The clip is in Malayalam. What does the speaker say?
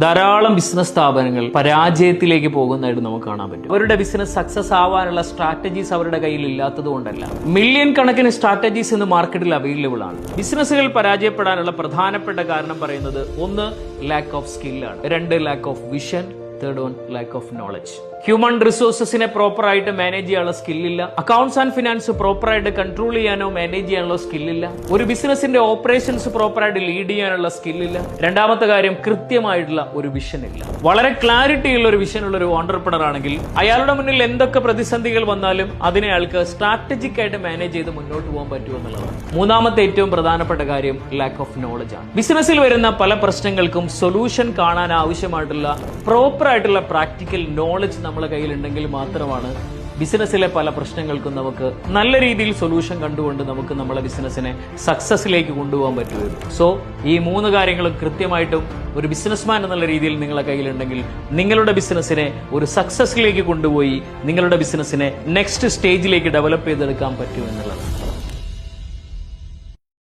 ധാരാളം ബിസിനസ് സ്ഥാപനങ്ങൾ പരാജയത്തിലേക്ക് പോകുന്നതായിട്ട് നമുക്ക് കാണാൻ പറ്റും. അവരുടെ ബിസിനസ് സക്സസ് ആവാനുള്ള സ്ട്രാറ്റജീസ് അവരുടെ കയ്യിൽ ഇല്ലാത്തത് കൊണ്ടല്ല. മില്യൺ കണക്കിന് സ്ട്രാറ്റജീസ് ഇന്ന് മാർക്കറ്റിൽ അവൈലബിൾ ആണ്. ബിസിനസ്സുകൾ പരാജയപ്പെടാനുള്ള പ്രധാനപ്പെട്ട കാരണം പറയുന്നത് ഒന്ന് ലാക്ക് ഓഫ് സ്കില്ലാണ്, രണ്ട് lack of vision, third one lack of knowledge. Human റിസോഴ്സസിനെ പ്രോപ്പർ ആയിട്ട് മാനേജ് ചെയ്യാനുള്ള സ്കില്ലില്ല. അക്കൗണ്ട്സ് ആൻഡ് ഫിനാൻസ് പ്രോപ്പർ ആയിട്ട് കൺട്രോൾ ചെയ്യാനോ മാനേജ് ചെയ്യാനുള്ള സ്കില്ലില്ല. ഒരു ബിസിനസിന്റെ ഓപ്പറേഷൻസ് പ്രോപ്പർ ആയിട്ട് ലീഡ് ചെയ്യാനുള്ള സ്കില്ലില്ല. രണ്ടാമത്തെ കാര്യം കൃത്യമായിട്ടുള്ള ഒരു വിഷൻ ഇല്ല. വളരെ ക്ലാരിറ്റി ഉള്ള ഒരു വിഷൻ ഉള്ള ഒരു ഓണ്ടർപ്രണർ ആണെങ്കിൽ അയാളുടെ മുന്നിൽ എന്തൊക്കെ പ്രതിസന്ധികൾ വന്നാലും അതിനെ അയാൾക്ക് സ്ട്രാറ്റജിക് ആയിട്ട് മാനേജ് ചെയ്ത് മുന്നോട്ട് പോകാൻ പറ്റുമെന്നുള്ളതാണ്. മൂന്നാമത്തെ ഏറ്റവും പ്രധാനപ്പെട്ട കാര്യം ലാക്ക് ഓഫ് നോളജ് ആണ്. ബിസിനസ്സിൽ വരുന്ന പല പ്രശ്നങ്ങൾക്കും സൊല്യൂഷൻ കാണാൻ ആവശ്യമായിട്ടുള്ള പ്രോപ്പർ ആയിട്ടുള്ള പ്രാക്ടിക്കൽ നോളജ് നമ്മളെ കയ്യിലുണ്ടെങ്കിൽ മാത്രമാണ് ബിസിനസ്സിലെ പല പ്രശ്നങ്ങൾക്കും നമുക്ക് നല്ല രീതിയിൽ സൊല്യൂഷൻ കണ്ടുകൊണ്ട് നമുക്ക് നമ്മളെ ബിസിനസ്സിനെ സക്സസിലേക്ക് കൊണ്ടുപോകാൻ പറ്റുകയുള്ളൂ. സോ ഈ മൂന്ന് കാര്യങ്ങളും കൃത്യമായിട്ടും ഒരു ബിസിനസ്മാൻ എന്നുള്ള രീതിയിൽ നിങ്ങളുടെ കയ്യിലുണ്ടെങ്കിൽ നിങ്ങളുടെ ബിസിനസ്സിനെ ഒരു സക്സസിലേക്ക് കൊണ്ടുപോയി നിങ്ങളുടെ ബിസിനസ്സിനെ നെക്സ്റ്റ് സ്റ്റേജിലേക്ക് ഡെവലപ്പ് ചെയ്തെടുക്കാൻ പറ്റും എന്നുള്ളത്.